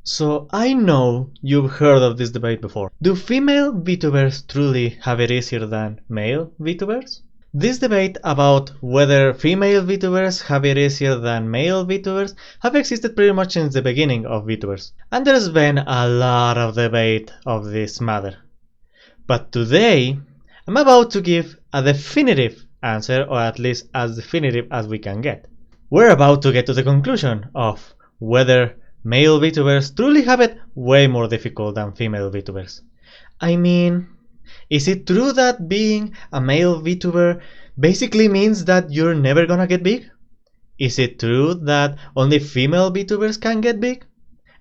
So I know you've heard of this debate before. Do female VTubers truly have it easier than male VTubers? This debate about whether female VTubers have it easier than male VTubers have existed pretty much since the beginning of VTubers, and there's been a lot of debate of this matter. But today, I'm about to give a definitive answer, or at least as definitive as we can get. We're about to get to the conclusion of whether male VTubers truly have it way more difficult than female VTubers. I mean, is it true that being a male VTuber basically means that you're never gonna get big? Is it true that only female VTubers can get big?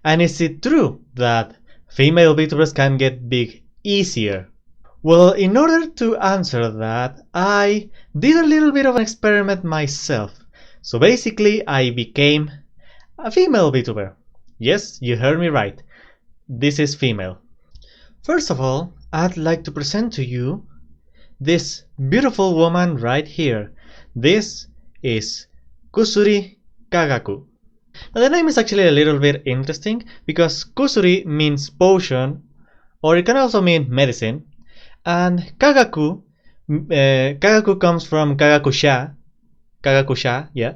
And is it true that female VTubers can get big easier? Well, in order to answer that, I did a little bit of an experiment myself. So basically, I became a female VTuber. Yes, you heard me right. This is female. First of all, I'd like to present to you this beautiful woman right here. This is Kusuri Kagaku. Now, the name is actually a little bit interesting because Kusuri means potion, or it can also mean medicine, and Kagaku, Kagaku comes from Kagakusha, yeah,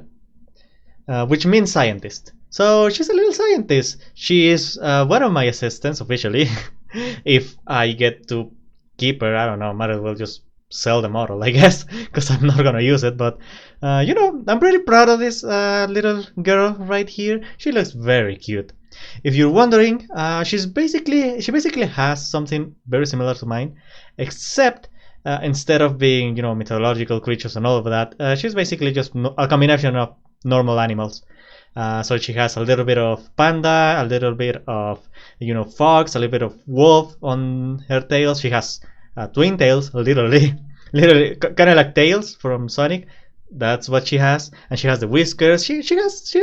which means scientist. So she's a little scientist. She is one of my assistants officially. If I get to keep her, I don't know, might as well just sell the model, I guess, because I'm not gonna use it. But you know, I'm pretty proud of this little girl right here. She looks very cute. If you're wondering, she basically has something very similar to mine, except instead of being, you know, mythological creatures and all of that, she's basically just a combination of normal animals. So she has a little bit of panda, a little bit of, you know, fox, a little bit of wolf on her tails. She has twin tails, literally kind of like Tails from Sonic. That's what she has, and she has the whiskers. She has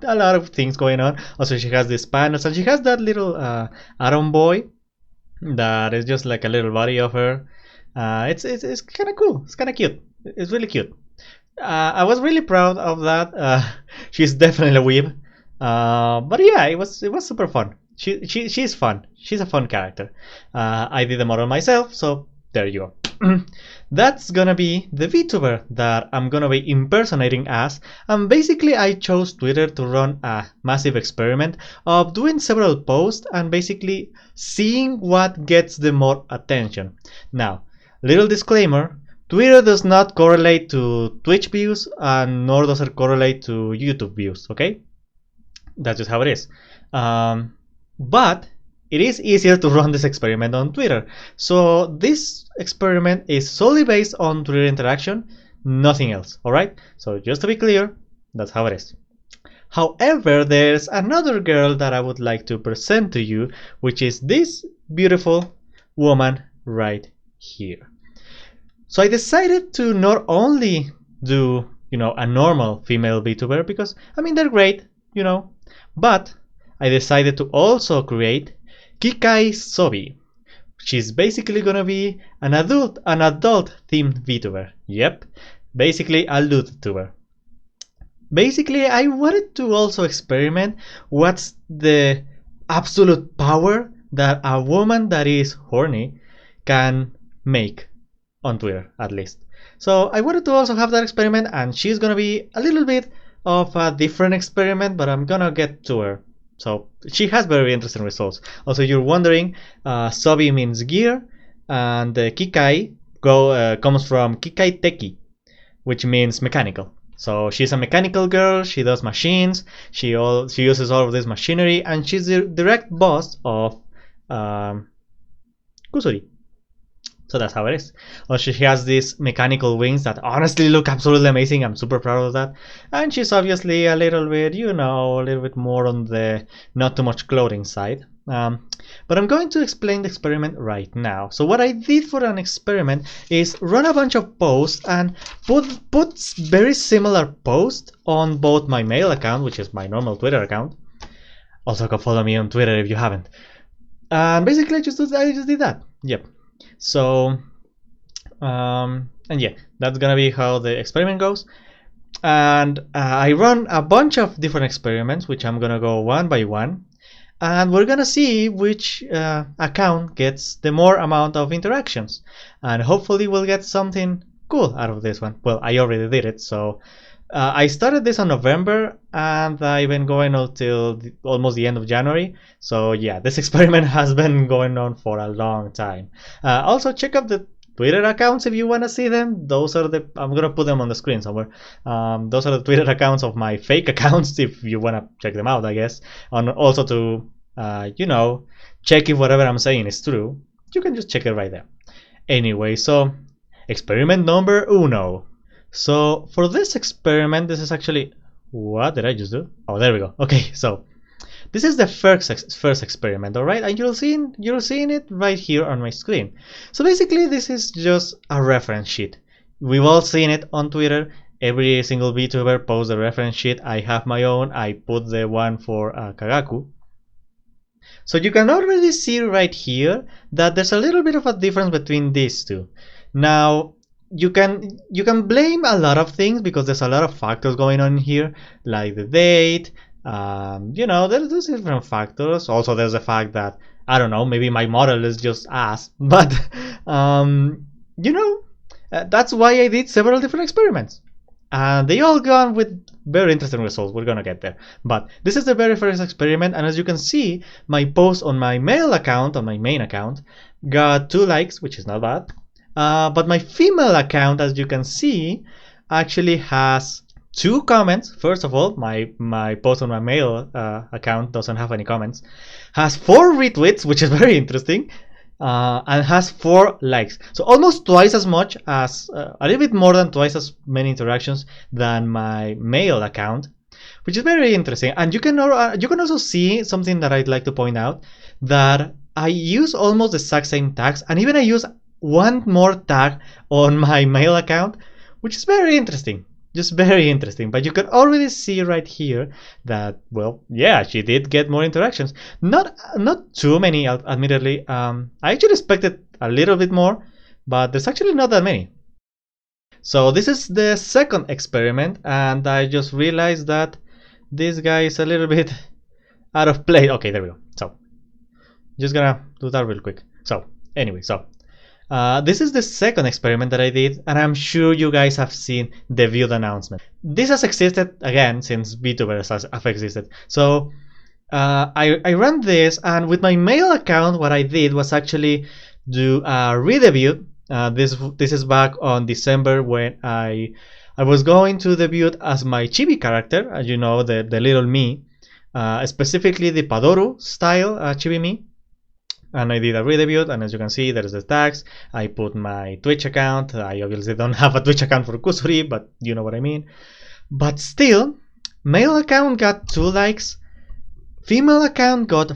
a lot of things going on. Also, she has these panels, and she has that little Atom boy that is just like a little body of her. It's kind of cool. It's kind of cute. It's really cute. I was really proud of that. She's definitely a weeb, but yeah, it was super fun. She's fun. She's a fun character. I did the model myself, so there you go. That's gonna be the VTuber that I'm gonna be impersonating as, and basically I chose Twitter to run a massive experiment of doing several posts and basically seeing what gets the more attention. Now, little disclaimer. Twitter does not correlate to Twitch views, and nor does it correlate to YouTube views, okay? That's just how it is. But it is easier to run this experiment on Twitter. So this experiment is solely based on Twitter interaction, nothing else, alright? So just to be clear, that's how it is. However, there's another girl that I would like to present to you, which is this beautiful woman right here. So I decided to not only do, you know, a normal female VTuber, because, I mean, they're great, you know, but I decided to also create Kikai Sobi. She's basically gonna be an adult themed VTuber. Yep, basically a LootTuber. Basically, I wanted to also experiment what's the absolute power that a woman that is horny can make. On Twitter, at least. So I wanted to also have that experiment, and she's gonna be a little bit of a different experiment, but I'm gonna get to her. So she has very interesting results. Also, you're wondering, Sobi means gear, and Kikai comes from Kikai Teki, which means mechanical. So she's a mechanical girl. She does machines. She uses all of this machinery, and she's the direct boss of Kusuri. So that's how it is. Also, she has these mechanical wings that honestly look absolutely amazing. I'm super proud of that. And she's obviously a little bit, you know, a little bit more on the not too much clothing side. But I'm going to explain the experiment right now. So what I did for an experiment is run a bunch of posts and put very similar posts on both my mail account, which is my normal Twitter account. Also, go follow me on Twitter if you haven't. And basically, I just did that. Yep. So, and yeah, that's gonna be how the experiment goes. And I run a bunch of different experiments, which I'm gonna go one by one. and we're gonna see which account gets the more amount of interactions, and hopefully we'll get something cool out of this one. Well, I already did it, so I started this on November and I've been going until almost the end of January. So yeah, this experiment has been going on for a long time. Also check out the Twitter accounts if you want to see them. Those are the, I'm gonna put them on the screen somewhere. Those are the Twitter accounts of my fake accounts if you want to check them out, I guess. And also to you know, check if whatever I'm saying is true. You can just check it right there. Anyway, so experiment number uno. So for this experiment, this is actually, what did I just do? Oh, there we go. Okay, so this is the first experiment, all right? And you're seeing it right here on my screen. So basically, this is just a reference sheet. We've all seen it on Twitter. Every single VTuber posts a reference sheet. I have my own. I put the one for Kagaku. So you can already see right here that there's a little bit of a difference between these two. Now, you can blame a lot of things because there's a lot of factors going on here, like the date. You know, there's different factors. Also, there's the fact that, I don't know, maybe my model is just ass. But you know, that's why I did several different experiments, and they all gone with very interesting results. We're gonna get there. But this is the very first experiment, and as you can see, my post on my male account, on my main account, got 2 likes, which is not bad. But my female account, as you can see, actually has 2 comments. First of all, my post on my male account doesn't have any comments. Has 4 retweets, which is very interesting, and has 4 likes. So almost twice as much as, a little bit more than twice as many interactions than my male account, which is very interesting. And you can also see something that I'd like to point out, that I use almost the exact same tags, and even I use one more tag on my male account, which is very interesting, just very interesting. But you can already see right here that, well, yeah, she did get more interactions. Not too many, admittedly. I actually expected a little bit more, but there's actually not that many. So this is the second experiment, and I just realized that this guy is a little bit out of place. Okay, there we go. So just gonna do that real quick. So anyway, so this is the second experiment that I did, and I'm sure you guys have seen the viewed announcement. This has existed again since Vtubers have existed. So I ran this, and with my male account, what I did was actually do a redebut. This is back on December when I was going to debut as my chibi character, as you know, the little me, specifically the Padoru style chibi me. And I did a redebut, and as you can see, there's the tags. I put my Twitch account. I obviously don't have a Twitch account for Kusuri, but you know what I mean. But still, male account got 2 likes. Female account got,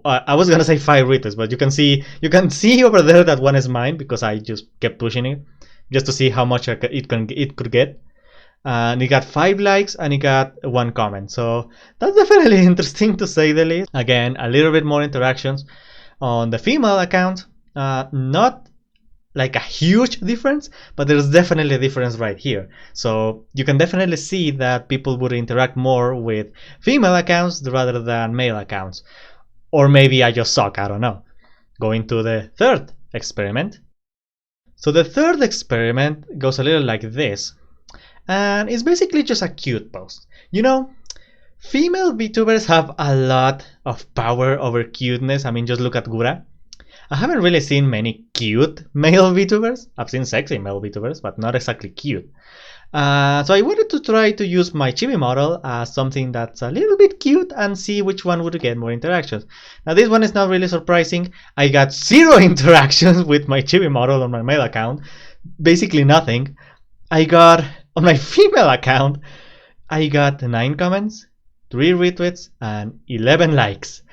I was gonna say 5 retweets, but you can see over there that one is mine because I just kept pushing it just to see how much it could get. And it got 5 likes and it got 1 comment. So that's definitely interesting to say the least. Again, a little bit more interactions. On the female account, not like a huge difference, but there's definitely a difference right here. So you can definitely see that people would interact more with female accounts rather than male accounts. Or maybe I just suck, I don't know. Going to the third experiment. So the third experiment goes a little like this. And it's basically just a cute post. You know, female VTubers have a lot of power over cuteness. I mean, just look at Gura. I haven't really seen many cute male VTubers. I've seen sexy male VTubers, but not exactly cute. So I wanted to try to use my chibi model as something that's a little bit cute and see which one would get more interactions. Now this one is not really surprising. I got 0 interactions with my chibi model on my male account. Basically nothing. I got, on my female account, I got 9 comments, 3 retweets, and 11 likes,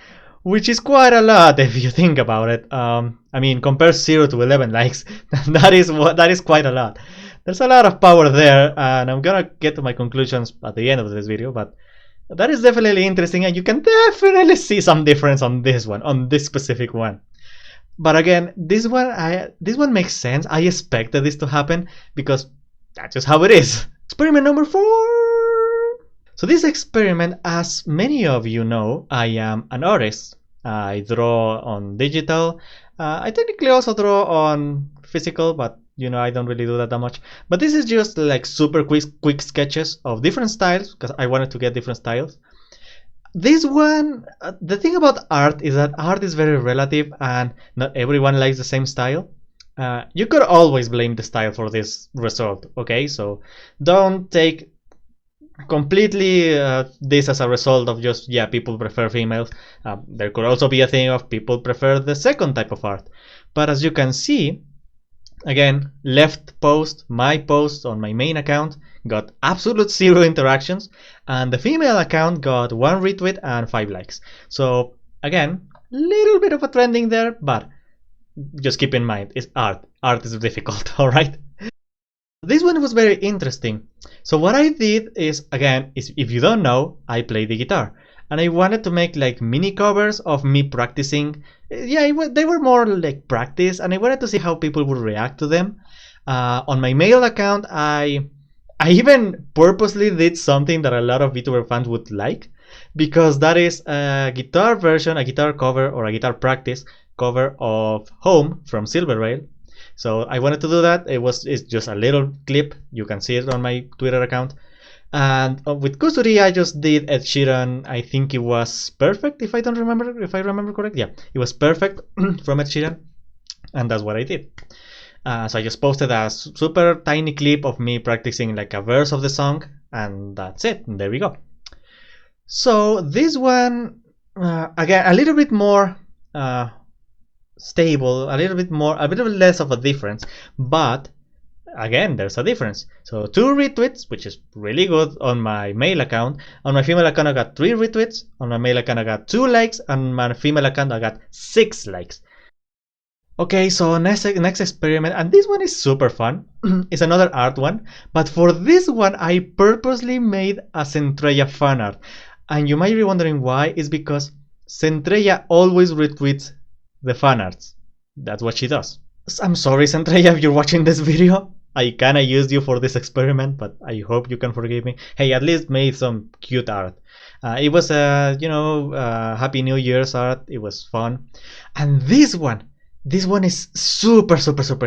which is quite a lot if you think about it. I mean, compare 0 to 11 likes, that is quite a lot. There's a lot of power there, and I'm gonna get to my conclusions at the end of this video, but that is definitely interesting, and you can definitely see some difference on this one, on this specific one. But again, this one makes sense. I expected this to happen because that's just how it is. Experiment number 4. So this experiment, as many of you know, I am an artist. I draw on digital. I technically also draw on physical, but you know, I don't really do that much. But this is just like super quick sketches of different styles, because I wanted to get different styles. This one, the thing about art is that art is very relative and not everyone likes the same style. You could always blame the style for this result, okay? So don't take completely this as a result of just, yeah, people prefer females. There could also be a thing of people prefer the second type of art. But as you can see, again, left post, my post on my main account got absolute 0 interactions, and the female account got 1 retweet and 5 likes. So again, little bit of a trending there, but just keep in mind, it's art. Art is difficult, alright? This one was very interesting. So what I did is, again, if you don't know, I play the guitar. And I wanted to make like mini covers of me practicing. Yeah, they were more like practice, and I wanted to see how people would react to them. On my male account, I even purposely did something that a lot of VTuber fans would like, because that is a guitar version, a guitar cover, or a guitar practice cover of Home from Silver Rail. So I wanted to do that. It's just a little clip. You can see it on my Twitter account. And with Kusuri, I just did Ed Sheeran. I think it was Perfect, if I remember correct. Yeah, it was Perfect from Ed Sheeran, and that's what I did. So I just posted a super tiny clip of me practicing like a verse of the song, and that's it. And there we go. So this one, again, a little bit more stable, a little bit less of a difference, but again, there's a difference. So 2 retweets, which is really good on my male account. On my female account, I got 3 retweets. On my male account, I got 2 likes. On my female account, I got 6 likes. Okay, so next experiment, and this one is super fun. It's another art one, but for this one, I purposely made a Centreia fan art. And you might be wondering why. It's because Centreia always retweets the fan arts. That's what she does. I'm sorry, Centreia, if you're watching this video. I kinda used you for this experiment, but I hope you can forgive me. Hey, at least made some cute art. It was Happy New Year's art. It was fun. And this one is super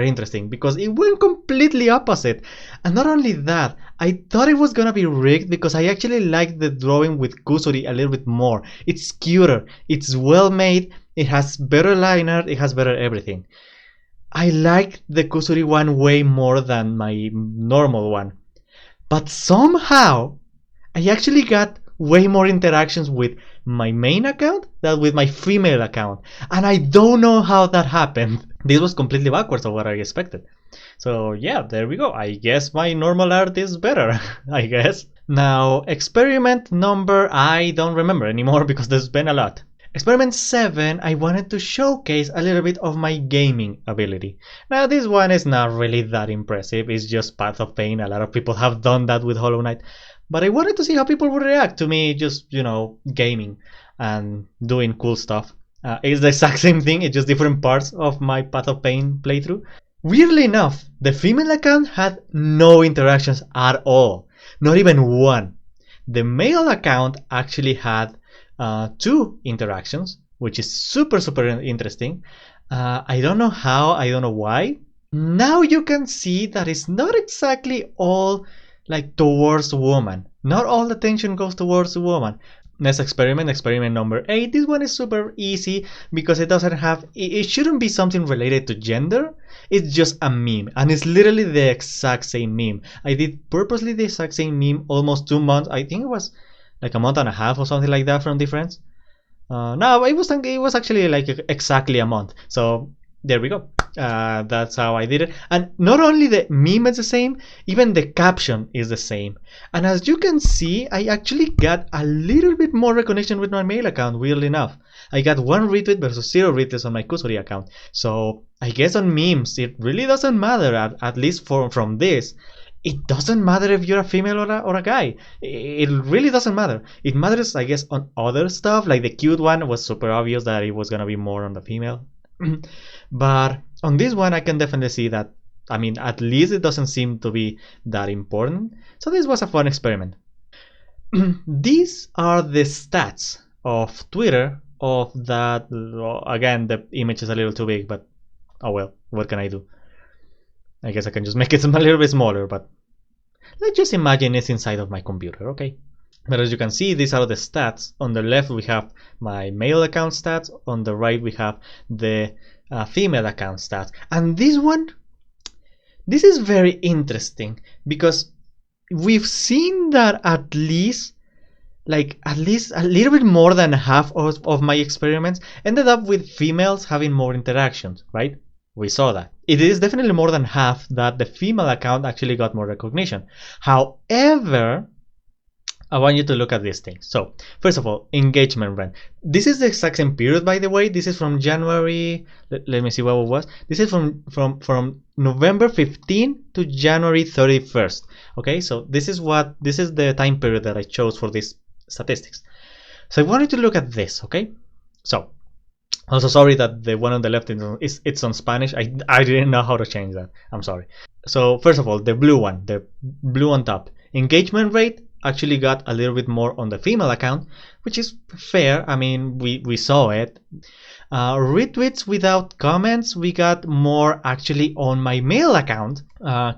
interesting because it went completely opposite. And not only that, I thought it was gonna be rigged because I actually liked the drawing with Kusuri a little bit more. It's cuter, it's well made, it has better line art, it has better everything. I like the Kusuri one way more than my normal one. But somehow, I actually got way more interactions with my main account than with my female account. And I don't know how that happened. This was completely backwards of what I expected. So yeah, there we go. I guess my normal art is better, I guess. Now, experiment number, I don't remember anymore because there's been a lot. Experiment 7, I wanted to showcase a little bit of my gaming ability. Now this one is not really that impressive, it's just Path of Pain. A lot of people have done that with Hollow Knight. But I wanted to see how people would react to me just, you know, gaming and doing cool stuff. It's the exact same thing, it's just different parts of my Path of Pain playthrough. Weirdly enough, the female account had no interactions at all. Not even one. The male account actually had 2 interactions, which is super interesting. I don't know how, I don't know why. Now you can see that it's not exactly all like towards woman. Not all attention goes towards woman. Next experiment, experiment number 8. This one is super easy because it doesn't have, it shouldn't be something related to gender. It's just a meme, and it's literally the exact same meme. I did purposely the exact same meme almost 2 months. I think it was like a month and a half or something like that from difference. No, it was actually like exactly a month. So there we go. That's how I did it. And not only the meme is the same, even the caption is the same. And as you can see, I actually got a little bit more recognition with my male account, weirdly enough. I got 1 retweet versus 0 retweets on my Kusuri account. So I guess on memes, it really doesn't matter, at least from this. It doesn't matter if you're a female or a guy. It really doesn't matter. It matters, I guess, on other stuff. Like the cute one was super obvious that it was gonna be more on the female. But on this one, I can definitely see that, I mean, at least it doesn't seem to be that important. So this was a fun experiment. these are the stats of Twitter of that. Again, the image is a little too big, but oh well, what can I do? I guess I can just make it a little bit smaller, but let's just imagine it's inside of my computer, okay? But as you can see, these are the stats. On the left we have my male account stats, on the right we have the female account stats. And this is very interesting because we've seen that at least a little bit more than half of my experiments ended up with females having more interactions, right? We saw that. It is definitely more than half that the female account actually got more recognition. However, I want you to look at these things. So, first of all, engagement rate. This is the exact same period, by the way. This is from January, let me see what it was. This is from November 15 to January 31st. Okay, so this is the time period that I chose for these statistics. So I wanted to look at this, okay? So, also sorry that the one on the left it's on Spanish. I didn't know how to change that. I'm sorry. So, first of all, the blue one, the blue on top. Engagement rate actually got a little bit more on the female account, which is fair. I mean, we saw it. Retweets without comments, we got more actually on my male account.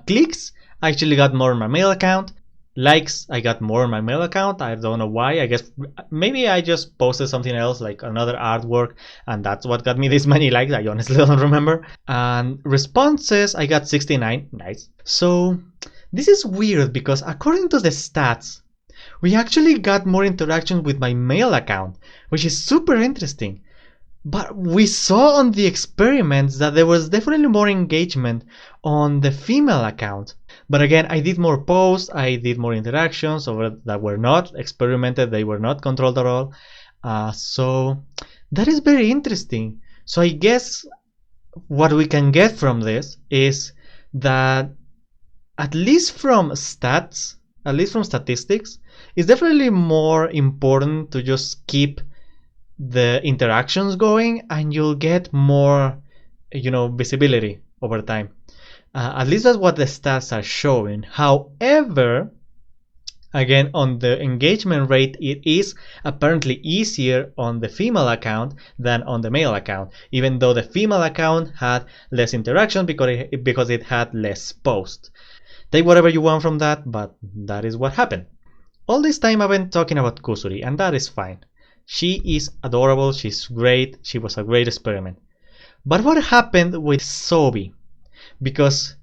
Clicks, I actually got more on my male account. Likes, I got more on my male account. I don't know why. I guess maybe I just posted something else, like another artwork, and that's what got me this many likes. I honestly don't remember. And responses, I got 69. Nice. So this is weird because according to the stats, we actually got more interactions with my male account, which is super interesting. But we saw on the experiments that there was definitely more engagement on the female account. But again, I did more posts, I did more interactions that were not experimented, they were not controlled at all. So that is very interesting. So I guess what we can get from this is that at least from statistics, it's definitely more important to just keep the interactions going, and you'll get more, visibility over time. At least that's what the stats are showing. However, again, on the engagement rate, it is apparently easier on the female account than on the male account, even though the female account had less interaction because it had less posts. Take whatever you want from that, but that is what happened. All this time I've been talking about Kusuri, and that is fine. She is adorable, she's great, she was a great experiment. But what happened with Sobi? Because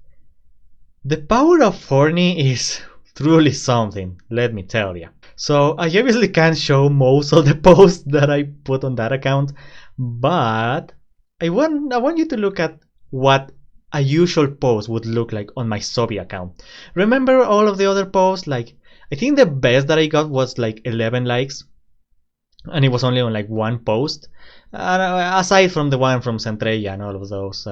the power of Forney is truly something, let me tell you. So I obviously can't show most of the posts that I put on that account, but I want you to look at what a usual post would look like on my Sobi account. Remember all of the other posts? Like, I think the best that I got was like 11 likes, and it was only on like one post, aside from the one from Centrella and all of those,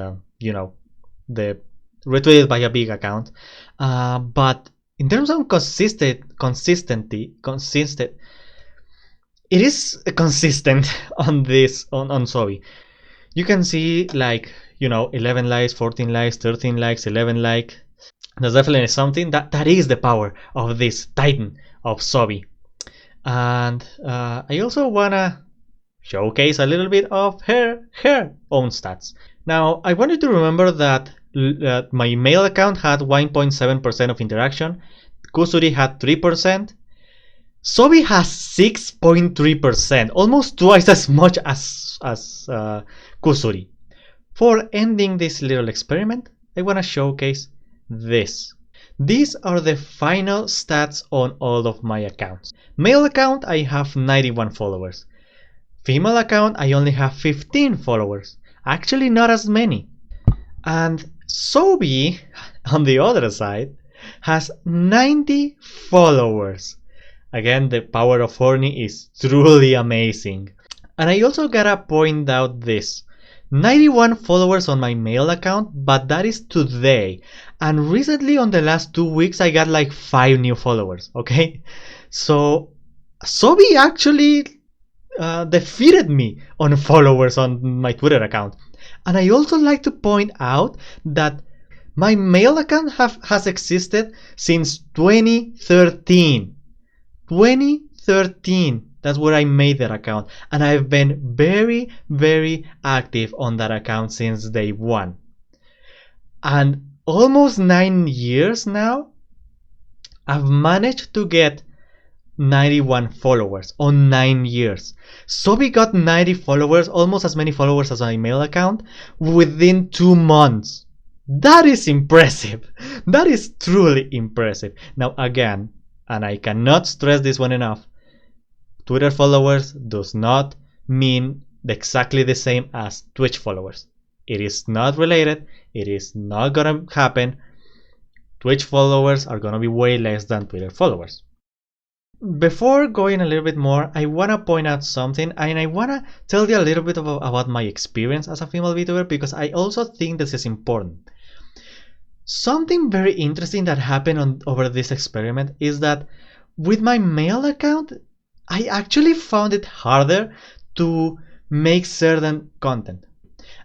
the retweeted by a big account. But in terms of consistency, it is consistent on this on Sobi. You can see like 11 likes, 14 likes, 13 likes, 11 likes. There's definitely something that is the power of this titan of Sobi. And I also wanna showcase a little bit of her own stats. Now, I want you to remember that my male account had 1.7% of interaction. Kusuri had 3%. Sobi has 6.3%, almost twice as much as Kusuri. For ending this little experiment, I want to showcase this. These are the final stats on all of my accounts. Male account, I have 91 followers. Female account, I only have 15 followers. Actually, not as many. And Sobi, on the other side, has 90 followers. Again, the power of Forney is truly amazing. And I also gotta point out this. 91 followers on my male account, but that is today. And recently, on the last 2 weeks, I got like 5 new followers, okay? So, Sobi actually defeated me on followers on my Twitter account. And I also like to point out that my male account has existed since 2013. 2013. That's where I made that account, and I've been very, very active on that account since day one. And almost 9 years now, I've managed to get 91 followers on 9 years. So we got 90 followers, almost as many followers as my mail account, within 2 months. That is impressive. That is truly impressive. Now again, and I cannot stress this one enough, Twitter followers does not mean exactly the same as Twitch followers. It is not related. It is not gonna happen. Twitch followers are gonna be way less than Twitter followers. Before going a little bit more, I wanna point out something, and I wanna tell you a little bit about my experience as a female VTuber, because I also think this is important. Something very interesting that happened over this experiment is that with my male account, I actually found it harder to make certain content.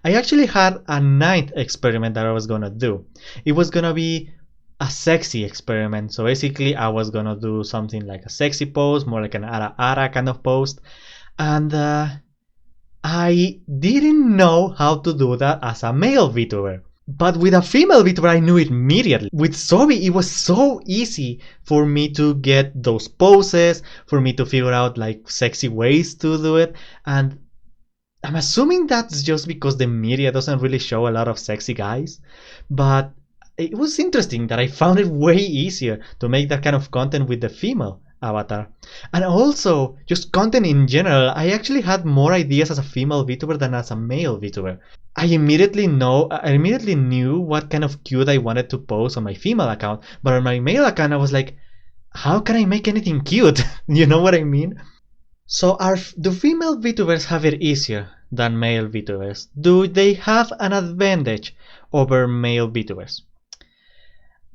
I actually had a 9th experiment that I was gonna do. It was gonna be a sexy experiment. So basically I was gonna do something like a sexy post, more like an ara kind of post. And I didn't know how to do that as a male VTuber. But with a female VTuber, I knew it immediately. With Sobi, it was so easy for me to get those poses, for me to figure out like sexy ways to do it. And I'm assuming that's just because the media doesn't really show a lot of sexy guys. But it was interesting that I found it way easier to make that kind of content with the female avatar. And also, just content in general, I actually had more ideas as a female VTuber than as a male VTuber. I immediately knew what kind of cute I wanted to post on my female account, but on my male account I was like, how can I make anything cute? You know what I mean? So do female VTubers have it easier than male VTubers? Do they have an advantage over male VTubers?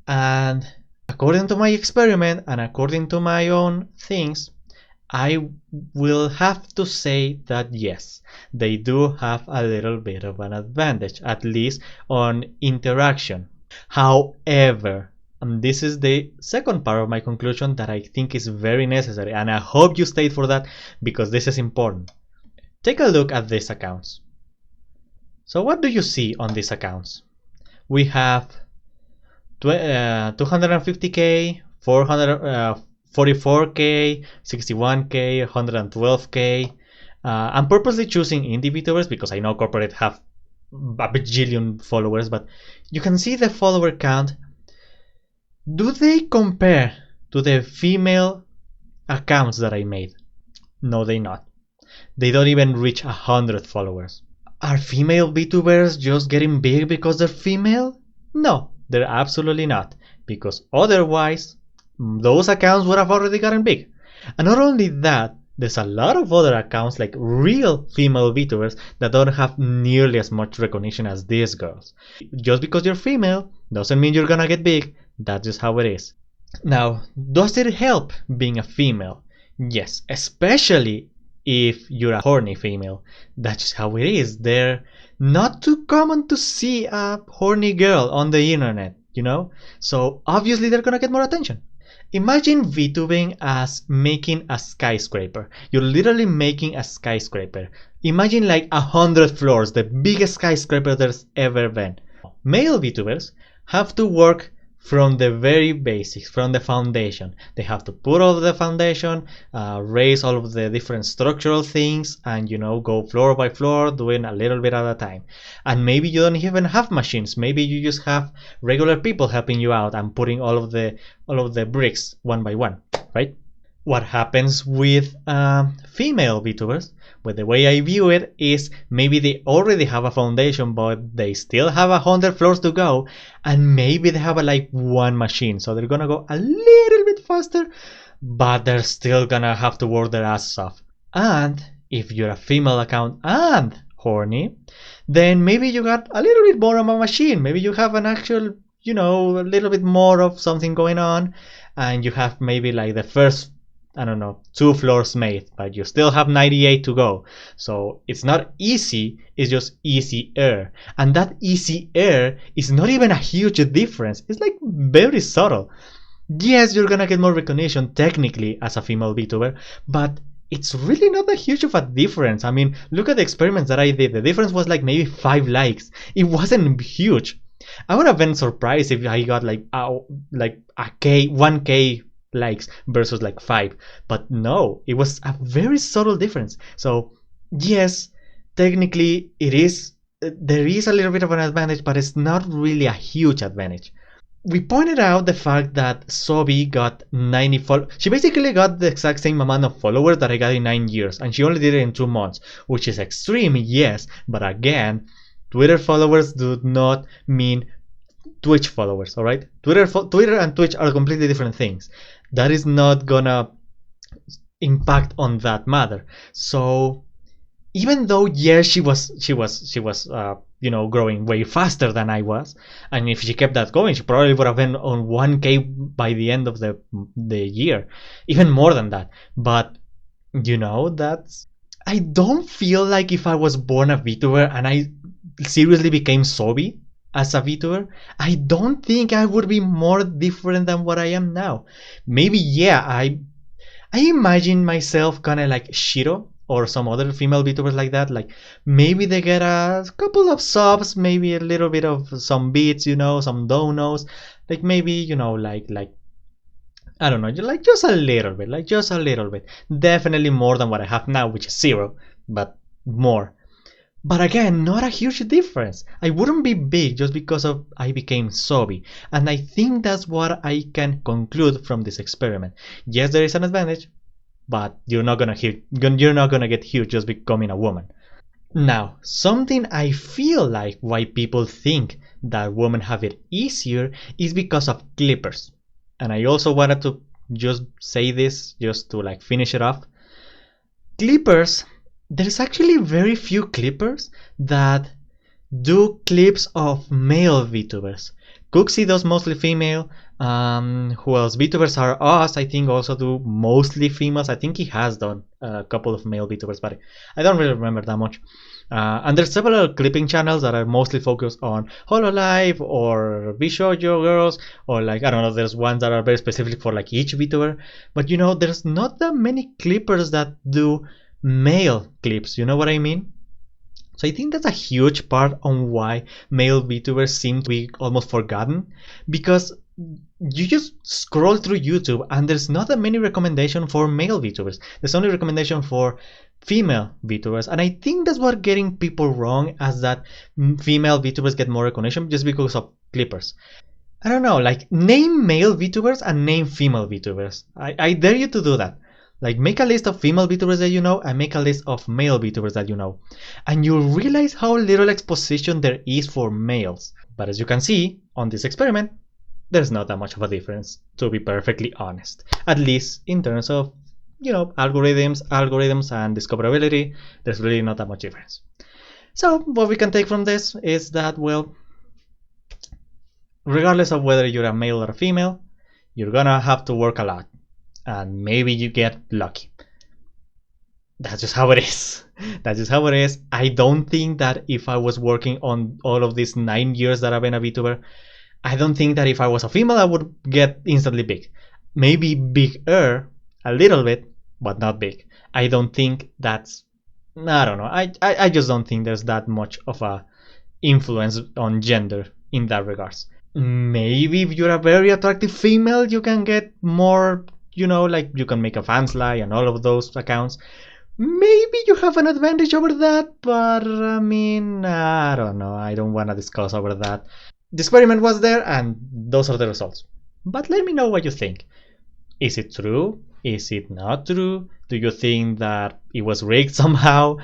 And according to my experiment and according to my own things, I will have to say that yes, they do have a little bit of an advantage, at least on interaction. However, and this is the second part of my conclusion that I think is very necessary, and I hope you stayed for that because this is important. Take a look at these accounts. So what do you see on these accounts? We have 250k, 44k, 61k, 112k. I'm purposely choosing indie VTubers because I know corporate have a bajillion followers, but you can see the follower count. Do they compare to the female accounts that I made? No, they not. They don't even reach 100 followers. Are female VTubers just getting big because they're female? No, they're absolutely not, because otherwise those accounts would have already gotten big. And not only that, there's a lot of other accounts like real female VTubers that don't have nearly as much recognition as these girls. Just because you're female doesn't mean you're gonna get big. That's just how it is. Now, does it help being a female? Yes, especially if you're a horny female. That's just how it is. They're not too common to see a horny girl on the internet, you know? So obviously they're gonna get more attention. Imagine VTubing as making a skyscraper. You're literally making a skyscraper. Imagine like 100 floors, the biggest skyscraper there's ever been. Male VTubers have to work from the very basics, from the foundation. They have to put all the foundation, raise all of the different structural things, and you know, go floor by floor, doing a little bit at a time. And maybe you don't even have machines. Maybe you just have regular people helping you out and putting all of the bricks one by one, right? What happens with female VTubers, but the way I view it is maybe they already have a foundation, but they still have 100 floors to go, and maybe they have like one machine, so they're gonna go a little bit faster, but they're still gonna have to work their asses off. And if you're a female account and horny, then maybe you got a little bit more of a machine. Maybe you have an actual, you know, a little bit more of something going on, and you have maybe like the first, I don't know, 2 floors made, but you still have 98 to go. So it's not easy, it's just easier. And that easier is not even a huge difference. It's like very subtle. Yes, you're gonna get more recognition technically as a female VTuber, but it's really not that huge of a difference. I mean, look at the experiments that I did. The difference was like maybe 5 likes. It wasn't huge. I would have been surprised if I got like a K, 1K likes versus like 5, but no, it was a very subtle difference. So yes, technically it is, there is a little bit of an advantage, but it's not really a huge advantage. We pointed out the fact that Sobi got 90 followers. She basically got the exact same amount of followers that I got in 9 years, and she only did it in 2 months, which is extreme, yes, but again, Twitter followers do not mean Twitch followers, alright? Twitter and Twitch are completely different things. That is not gonna impact on that matter. So even though yes, she was growing way faster than I was, and if she kept that going, she probably would have been on 1K by the end of the year, even more than that. But that's, I don't feel like if I was born a VTuber and I seriously became Sobi as a VTuber, I don't think I would be more different than what I am now. Maybe yeah, I imagine myself kind of like Shiro or some other female VTubers like that. Like maybe they get a couple of subs, maybe a little bit of some beats, some donos, like maybe like I don't know, like just a little bit, definitely more than what I have now, which is 0, but more. But again, not a huge difference. I wouldn't be big just because of I became Sobi, and I think that's what I can conclude from this experiment. Yes, there is an advantage, but you're not gonna get huge just becoming a woman. Now, something I feel like why people think that women have it easier is because of clippers. And I also wanted to just say this just to like finish it off. Clippers, there's actually very few clippers that do clips of male VTubers. Cooksy does mostly female. Who else? Vtubers are us, I think, also do mostly females. I think he has done a couple of male VTubers, but I don't really remember that much. And there's several clipping channels that are mostly focused on Hololive or Bishoujo girls, or like, I don't know, there's ones that are very specific for like each VTuber. But there's not that many clippers that do male clips, you know what I mean? So I think that's a huge part on why male VTubers seem to be almost forgotten, because you just scroll through YouTube and there's not that many recommendations for male VTubers. There's only recommendation for female VTubers, and I think that's what getting people wrong, as that female VTubers get more recognition just because of clippers. I don't know, like name male VTubers and name female VTubers. I dare you to do that. Like make a list of female VTubers that you know and make a list of male VTubers that you know, and you'll realize how little exposition there is for males. But as you can see on this experiment, there's not that much of a difference, to be perfectly honest. At least in terms of, algorithms and discoverability, there's really not that much difference. So what we can take from this is that, well, regardless of whether you're a male or a female, you're gonna have to work a lot. And maybe you get lucky. That's just how it is. That's just how it is. I don't think that if I was working on all of these 9 years that I've been a VTuber, I don't think that if I was a female I would get instantly big. Maybe bigger, a little bit, but not big. I don't think that's, I don't know. I just don't think there's that much of a influence on gender in that regards. Maybe if you're a very attractive female, you can get more, like you can make a fansly and all of those accounts. Maybe you have an advantage over that, but I mean, I don't know. I don't want to discuss over that. The experiment was there and those are the results. But let me know what you think. Is it true? Is it not true? Do you think that it was rigged somehow?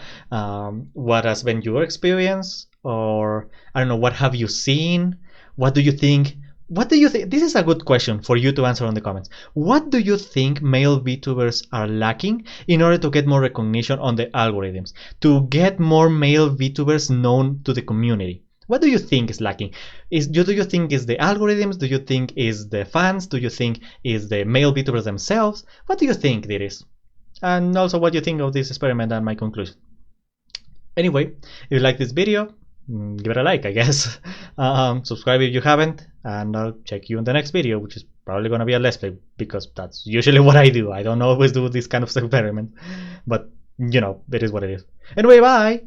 What has been your experience? Or, I don't know, what have you seen? What do you think? This is a good question for you to answer on the comments. What do you think male VTubers are lacking in order to get more recognition on the algorithms? To get more male VTubers known to the community? What do you think is lacking? Do you think is the algorithms? Do you think is the fans? Do you think is the male VTubers themselves? What do you think it is? And also what do you think of this experiment and my conclusion? Anyway, if you like this video, give it a like, I guess. Subscribe if you haven't, and I'll check you in the next video, which is probably gonna be a Let's Play, because that's usually what I do. I don't always do this kind of experiment, but you know, it is what it is. Anyway, bye!